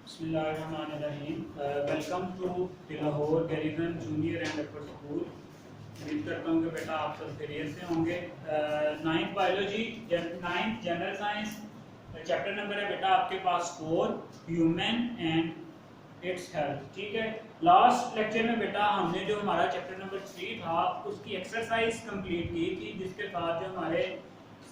बिस्मिल्लाहिर्रहमानिर्रहीम। Welcome to Lahore garrison junior and upper school. उम्मीद करता हूँ कि बेटा आप सब खैरियत से होंगे। Ninth biology, ninth general science, chapter number है बेटा आपके पास 4, ह्यूमन एंड इट्स हेल्थ। ठीक है, लास्ट लेक्चर में बेटा हमने जो हमारा चैप्टर नंबर 3 था उसकी एक्सरसाइज कंप्लीट की थी, जिसके साथ जो हमारे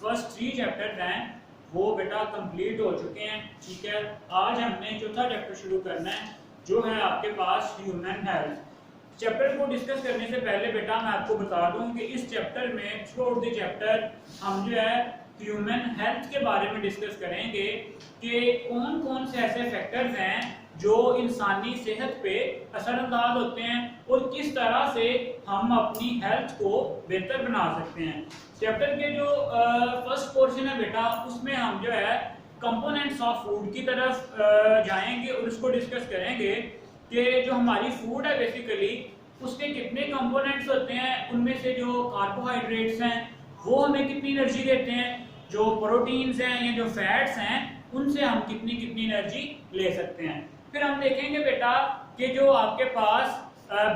फर्स्ट 3 चैप्टर हैं वो बेटा कंप्लीट हो चुके हैं। ठीक है, आज हमने चौथा चैप्टर शुरू करना है जो है आपके पास ह्यूमन हेल्थ। चैप्टर को डिस्कस करने से पहले बेटा मैं आपको बता दूं कि इस चैप्टर में थ्रू आउट द चैप्टर हम जो है ह्यूमन हेल्थ के बारे में डिस्कस करेंगे कि कौन कौन से ऐसे फैक्टर्स हैं जो इंसानी सेहत पे असरअंदाज होते हैं और किस तरह से हम अपनी हेल्थ को बेहतर बना सकते हैं। चैप्टर के जो फर्स्ट पोर्शन है बेटा उसमें हम जो है कंपोनेंट्स ऑफ फूड की तरफ जाएंगे और उसको डिस्कस करेंगे कि जो हमारी फूड है बेसिकली उसके कितने कंपोनेंट्स होते हैं, उनमें से जो कार्बोहाइड्रेट्स हैं वो हमें कितनी एनर्जी देते हैं, जो प्रोटीन्स हैं या जो फैट्स हैं उनसे हम कितनी कितनी एनर्जी ले सकते हैं। फिर हम देखेंगे बेटा कि जो आपके पास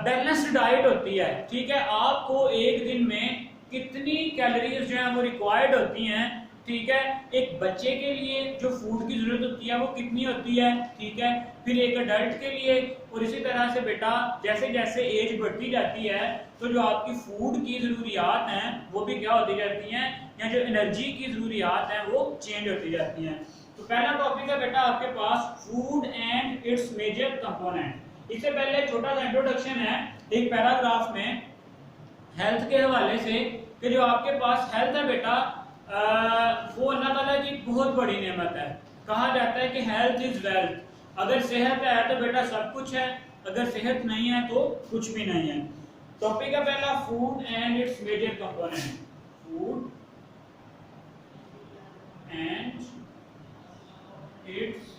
बैलेंस्ड डाइट होती है, ठीक है, आपको एक दिन में कितनी कैलोरीज जो है वो रिक्वायर्ड होती हैं। ठीक है, एक बच्चे के लिए जो फूड की जरूरत होती है वो कितनी होती है। ठीक है, फिर एक अडल्ट के लिए, और इसी तरह से बेटा जैसे जैसे एज बढ़ती जाती है तो जो आपकी फूड की जरूरियात हैं वो भी क्या होती जाती हैं, या जो एनर्जी की जरूरियात हैं वो चेंज होती जाती हैं। तो पहला टॉपिक है बेटा आपके पास food and its major component. इससे पहले छोटा सा इंट्रोडक्शन है एक पैराग्राफ में हेल्थ के हवाले से कि जो आपके पास हेल्थ है बेटा वो अल्लाह ताला की बहुत बड़ी नेमत है। कहा जाता है कि हेल्थ इज वेल्थ। अगर सेहत है तो बेटा सब कुछ है, अगर सेहत नहीं है तो कुछ भी नहीं है। टॉपिक है पहला food and its major component. Food and its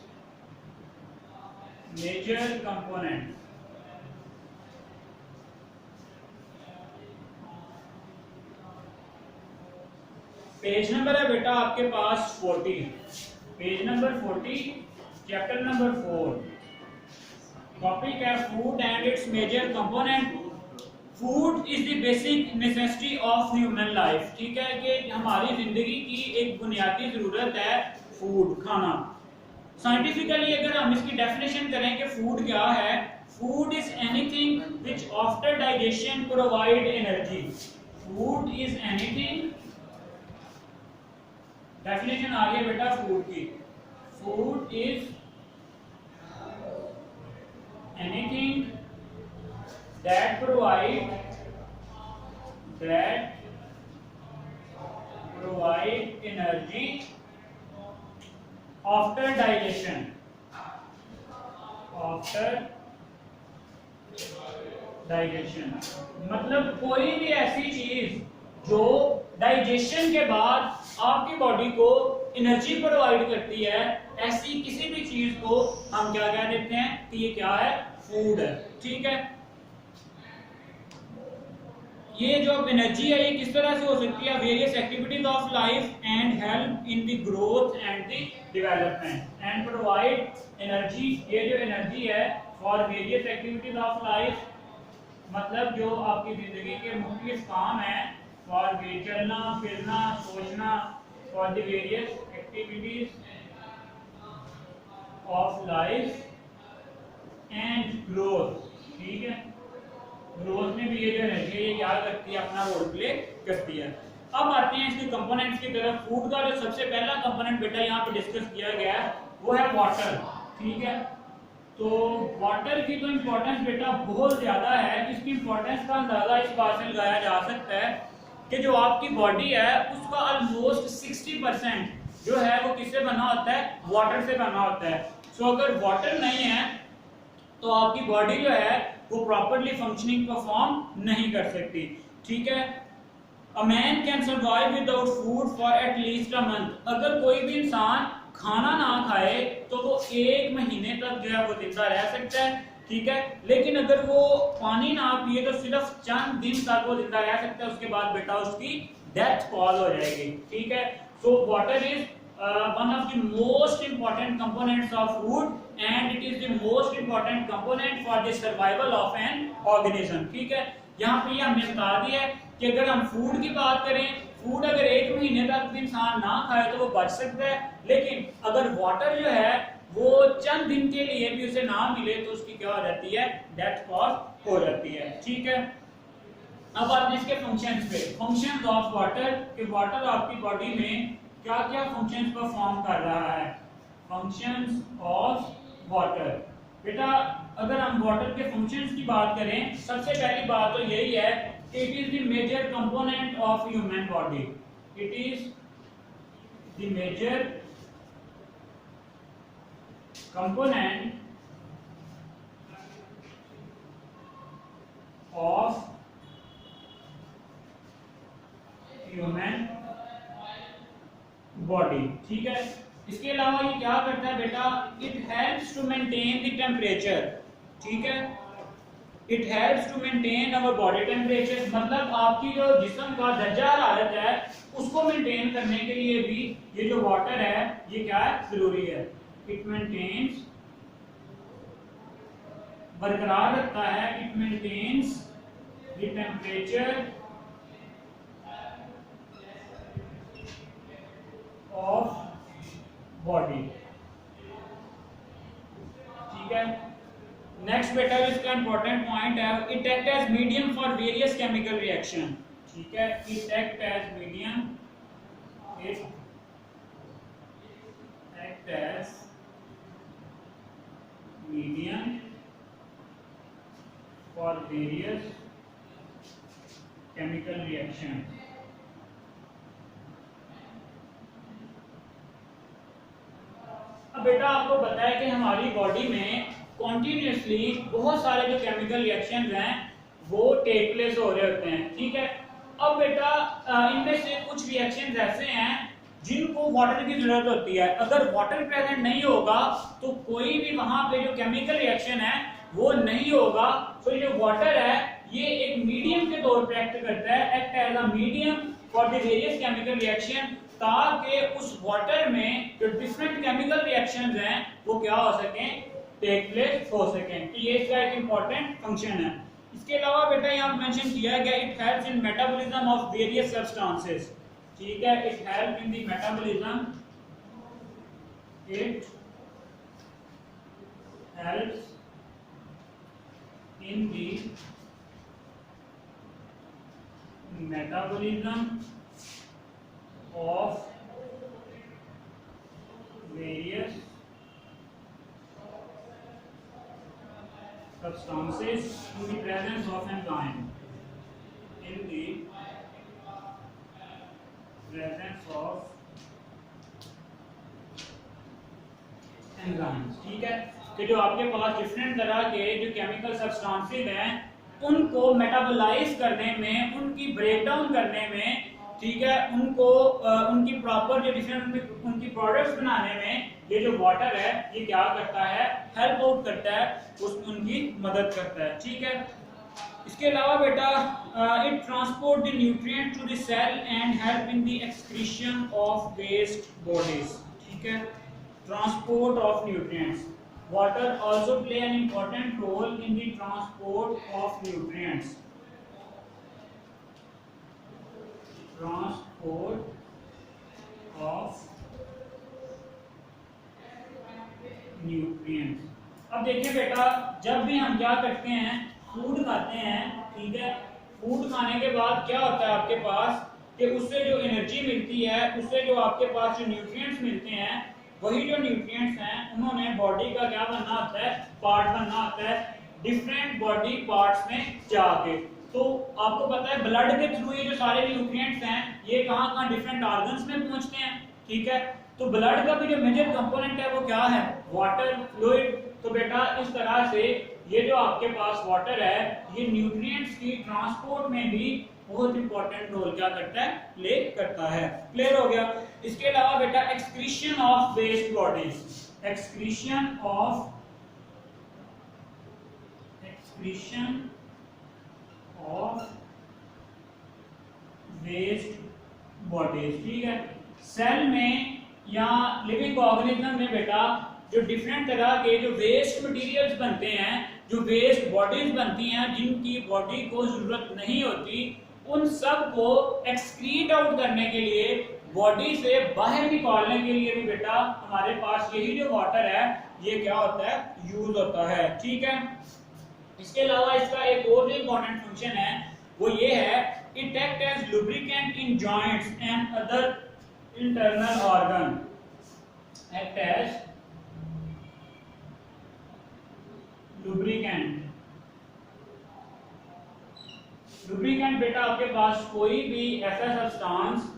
major component. Page number है बेटा आपके पास 40, page number 40, chapter number 4। Topic है food and its major component. Food is the basic necessity of human life. ठीक है, कि हमारी जिंदगी की एक बुनियादी जरूरत है फूड, खाना। साइंटिफिकली अगर हम इसकी डेफिनेशन करें कि फूड क्या है, food is anything which after digestion provide energy. Food is anything, definition आ गई बेटा फूड की। Food is anything that provide energy after digestion. मतलब कोई भी ऐसी चीज जो डाइजेशन के बाद आपकी बॉडी को एनर्जी प्रोवाइड करती है, ऐसी किसी भी चीज को हम क्या कह देते हैं कि ये क्या है, फूड है। ठीक है, ये जो एनर्जी है ये किस तरह से हो सकती है, various activities of life and help in the growth and the development and provide energy. ये जो एनर्जी है for various activities of life, मतलब जो आपकी जिंदगी के मुख्तलिफ काम हैं, फॉर चलना फिरना सोचना, for the various activities of life and growth. ठीक है, ग्रोथ में भी ये जो एनर्जी है ये क्या करती है, अपना रोल प्ले करती है। अब आते हैं इसके कंपोनेंट्स की तरफ। फूड का जो सबसे पहला कंपोनेंट बेटा यहाँ पे डिस्कस किया गया है वो है वाटर। ठीक है, तो वाटर की तो इम्पोर्टेंस बेटा बहुत ज्यादा है। इसकी इम्पोर्टेंस का अंदाजा इस बात से लगाया जा सकता है कि जो आपकी बॉडी है उसका ऑलमोस्ट 60% जो है वो किससे बना होता है, वाटर से बना होता है। सो अगर वाटर नहीं है तो आपकी बॉडी जो है वो प्रॉपर्ली फंक्शनिंग परफॉर्म नहीं कर सकती। ठीक है, a man can survive without food for at least a month. अगर कोई भी इंसान खाना ना खाए तो वो 1 महीने तक जो है वो जिंदा रह सकता है। ठीक है, लेकिन अगर वो पानी ना पिए तो सिर्फ चंद दिन तक वो जिंदा रह सकता है, उसके बाद बेटा उसकी डेथ कॉज हो जाएगी। ठीक है, so water is one of the most important components of food and it is the most important component for the survival of an organism. ठीक है, यहाँ पे ये हमने बता दिया है कि अगर हम फूड की बात करें, फूड अगर 1 महीने तक इंसान ना खाए तो वो बच सकता है, लेकिन अगर वाटर जो है वो चंद दिन के लिए भी उसे ना मिले तो उसकी क्या हो जाती है, डेथ कॉज हो जाती है. ठीक है, अब आते हैं इसके फंक्शंस पे. फंक्शंस ऑफ वाटर, कि वाटर आपकी बॉडी में क्या क्या फंक्शंस परफॉर्म कर रहा है. फंक्शंस ऑफ वाटर, बेटा अगर हम वाटर के फंक्शंस की बात करें, सबसे पहली बात तो यही है कि it is the major component of human body. It is the major component of human body. ठीक है, इसके अलावा ये क्या करता है बेटा, it helps to maintain the temperature. ठीक है, it helps to maintain our body temperature, मतलब आपकी जो जिस्म का दर्जा हरारत है उसको मेंटेन करने के लिए भी ये जो वाटर है ये क्या है, जरूरी है. इट मेंटेन्स, बरकरार रखता है, it maintains the temperature of body. ठीक है, नेक्स्ट बेटा इसका इंपॉर्टेंट पॉइंट है, it act as medium for various chemical reaction. ठीक है, it act as medium, it act as medium for various chemical reaction. अब बेटा आपको पता है कि हमारी बॉडी में कॉन्टिन्यूसली बहुत सारे जो केमिकल रिएक्शंस हैं वो टेक प्लेस हो रहे होते हैं. ठीक है, अब बेटा इनमें से कुछ रिएक्शंस ऐसे हैं जिनको वाटर की जरूरत होती है. अगर वाटर प्रेजेंट नहीं होगा तो कोई भी वहां पे जो केमिकल रिएक्शन है वो नहीं होगा. तो ये जो वाटर है ये एक मीडियम के तौर पर एक्ट करता है, act as a medium for the various chemical reaction, ताकि उस वाटर में जो डिफरेंट केमिकल रिएक्शंस हैं वो क्या हो सकें, टेक प्लेस हो सकें. तो ये इसका एक इंपॉर्टेंट फंक्शन है. इसके अलावा बेटा यहाँ मेंशन किया गया, it helps in metabolism of various substances. ठीक है, it help in the metabolism, it helps in the metabolism of various substances in the presence of enzyme. In the presence of enzymes. ठीक है, कि जो आपके पास different तरह के जो केमिकल सब्सटेंसेस हैं उनको मेटाबोलाइज करने में, उनकी ब्रेकडाउन करने में, ठीक है, उनको उनकी प्रॉपर जो डिफरेंट उनकी प्रोडक्ट्स बनाने में ये जो वाटर है ये क्या करता है, हेल्प आउट करता है, उनकी मदद करता है. ठीक है, इसके अलावा बेटा it transport the nutrient to the cell and help in the excretion of waste bodies. ठीक है, transport of nutrients. Water also play an important role in the transport of nutrients. Transport of nutrients. अब देखिए बेटा, जब भी हम क्या करते हैं, फूड खाते हैं, ठीक है, फूड खाने के बाद क्या होता है आपके पास कि उससे जो एनर्जी मिलती है, उससे जो आपके पास जो न्यूट्रिएंट्स मिलते हैं, वही जो न्यूट्रिएंट्स हैं उन्होंने बॉडी का क्या बनना होता है, पार्ट बनना होता है डिफरेंट बॉडी पार्ट्स में जाके. तो आपको पता है ब्लड के थ्रू ये जो सारे न्यूट्रिएंट्स हैं ये कहाँ डिफरेंट ऑर्गन्स में पहुंचते हैं. ठीक है, तो ब्लड का भी जो मेजर कंपोनेंट है वो क्या है, वाटर, फ्लूइड. तो बेटा इस तरह से ये जो आपके पास वाटर है ये न्यूट्रिएंट्स की ट्रांसपोर्ट में भी बहुत इंपॉर्टेंट रोल क्या करता है, प्ले करता है. क्लियर हो गया. इसके अलावा बेटा excretion of waste bodies, excretion of waste bodies. ठीक है, सेल में या लिविंग ऑर्गेनिज्म में बेटा जो डिफरेंट तरह के जो वेस्ट मटेरियल्स बनते हैं, जो वेस्ट बॉडीज बनती हैं जिनकी बॉडी को जरूरत नहीं होती, उन सब को एक्सक्रीट आउट करने के लिए, बॉडी से बाहर निकालने के लिए भी बेटा हमारे पास यही जो वाटर है ये क्या होता है, यूज होता है। ठीक है, इसके अलावा इसका एक और जो इंपॉर्टेंट फंक्शन है वो ये है, it act as lubricant in joints and other internal organ. Act as lubricant. Lubricant बेटा आपके पास कोई भी ऐसा सब्सटेंस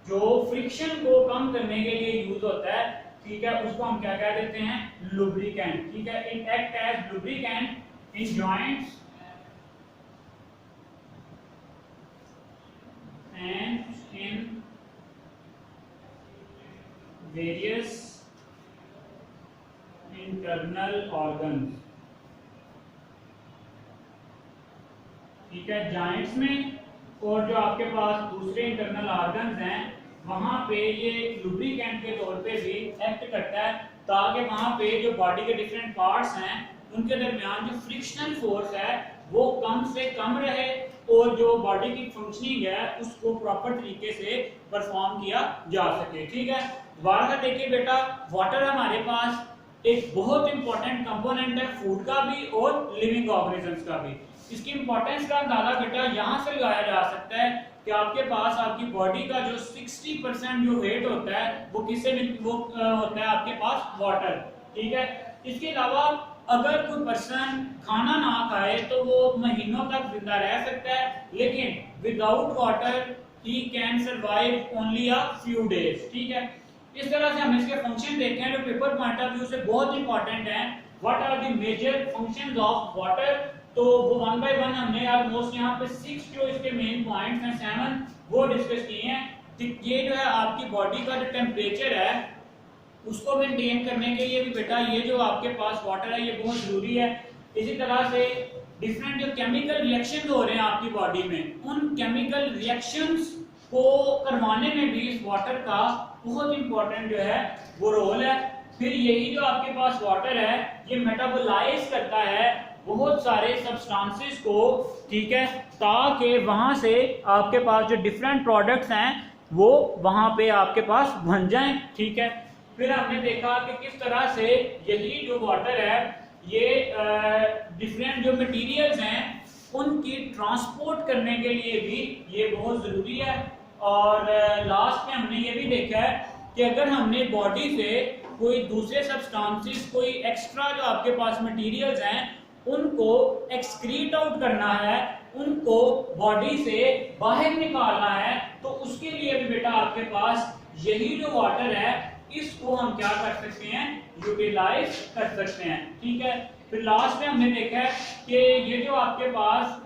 जो फ्रिक्शन को कम करने के लिए यूज होता है, ठीक है, उसको हम क्या कह देते हैं, लुब्रिकेंट। ठीक है, it act as lubricant in joints and in various internal organs. ठीक है, जॉइंट्स में और जो आपके पास दूसरे इंटरनल ऑर्गन्स हैं वहां पे ये लुब्रिकेंट के तौर पे भी एक्ट करता है, ताकि वहां पे जो बॉडी के डिफरेंट पार्ट्स हैं उनके दरमियान जो फ्रिक्शनल फोर्स है वो कम से कम रहे और जो बॉडी की फंक्शनिंग है उसको प्रॉपर तरीके से परफॉर्म किया जा सके। ठीक है, वाटर देखिए बेटा, वाटर हमारे पास एक बहुत इंपॉर्टेंट कंपोनेंट है फूड का भी और लिविंग ऑर्गेनिजम्स का भी। इसकी इंपॉर्टेंस का अंदाजा बेटा यहाँ से लगाया जा सकता है कि आपके पास आपकी बॉडी का जो 60% जो वेट होता है वो किससे होता है, आपके पास वाटर। ठीक है, इसके अलावा अगर कोई पर्सन खाना ना खाए तो वो महीनों तक जिंदा रह सकता है, लेकिन without water he can survive only a few days. ठीक है, इस तरह से हम इसके फंक्शन देखते हैं जो पेपर पॉइंट ऑफ व्यू से बहुत इंपॉर्टेंट है। What are the major functions of water, तो वो वन बाय वन हमने ऑलमोस्ट यहाँ पे 6 जो इसके मेन पॉइंट्स हैं, 7 वो डिस्कस किए हैं। ये जो है आपकी बॉडी का जो टेम्परेचर है उसको मेंटेन करने के लिए भी बेटा ये जो आपके पास वाटर है ये बहुत जरूरी है। इसी तरह से डिफरेंट जो केमिकल रिएक्शंस हो रहे हैं आपकी बॉडी में, उन केमिकल रिएक्शंस को करवाने में भी इस वाटर का बहुत इंपॉर्टेंट जो है वो रोल है। फिर यही जो आपके पास वाटर है ये मेटाबोलाइज करता है बहुत सारे सब्सटेंसेस को, ठीक है, ताकि वहां से आपके पास जो डिफरेंट प्रोडक्ट्स हैं वो वहां पे आपके पास बन जाएं। ठीक है, फिर हमने देखा कि किस तरह से यही जो वाटर है ये डिफरेंट जो मटेरियल्स हैं उनकी ट्रांसपोर्ट करने के लिए भी ये बहुत जरूरी है। और लास्ट में हमने ये भी देखा है कि अगर हमने बॉडी से कोई दूसरे सब्सटेंसेस, कोई एक्स्ट्रा जो आपके पास मटेरियल्स हैं उनको एक्सक्रीट आउट करना है, उनको बॉडी से बाहर निकालना है, तो उसके लिए भी बेटा आपके पास यही जो वाटर है इसको हम क्या कर सकते हैं, यूटिलाइज कर सकते हैं। ठीक है, फिर लास्ट में हमने देखा है कि ये जो आपके पास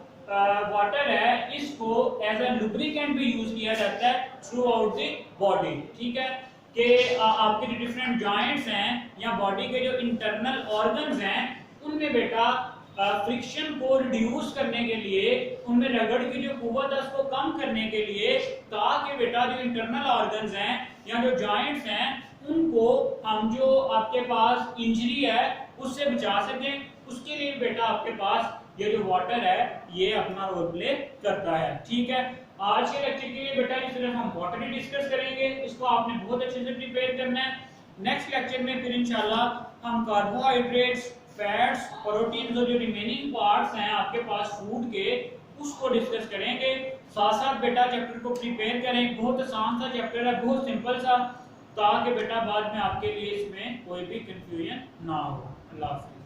वाटर है इसको एज ए लुब्रिकेंट भी यूज किया जाता है थ्रू आउट द बॉडी। ठीक है, कि आपके जो डिफरेंट जॉइंट्स हैं या बॉडी के जो इंटरनल ऑर्गन्स हैं उनमें बेटा फ्रिक्शन को रिड्यूस करने के लिए, उनमें रगड़ की जो कुव्वत है उसको कम करने के लिए, ताकि बेटा जो इंटरनल ऑर्गन्स हैं या जो जॉइंट्स हैं उनको हम जो आपके पास इंजरी है उससे बचा सकें, उसके लिए बेटा आपके पास ये जो वाटर है ये अपना रोल प्ले करता है। ठीक है, आज के लेक्चर के लिए बेटा सिर्फ हम वाटर ही डिस्कस करेंगे, इसको आपने बहुत अच्छे से प्रिपेयर करना है। नेक्स्ट लेक्चर में फिर इंशाल्लाह हम कार्बोहाइड्रेट्स, फैट्स, प्रोटीन्स और जो रिमेनिंग पार्ट्स हैं आपके पास फूड के उसको डिस्कस करेंगे। साथ साथ बेटा चैप्टर को प्रिपेयर करें, बहुत आसान सा चैप्टर है, बहुत सिंपल सा, ताकि बेटा बाद में आपके लिए इसमें कोई भी कंफ्यूजन ना हो। अल्लाह हाफिज़।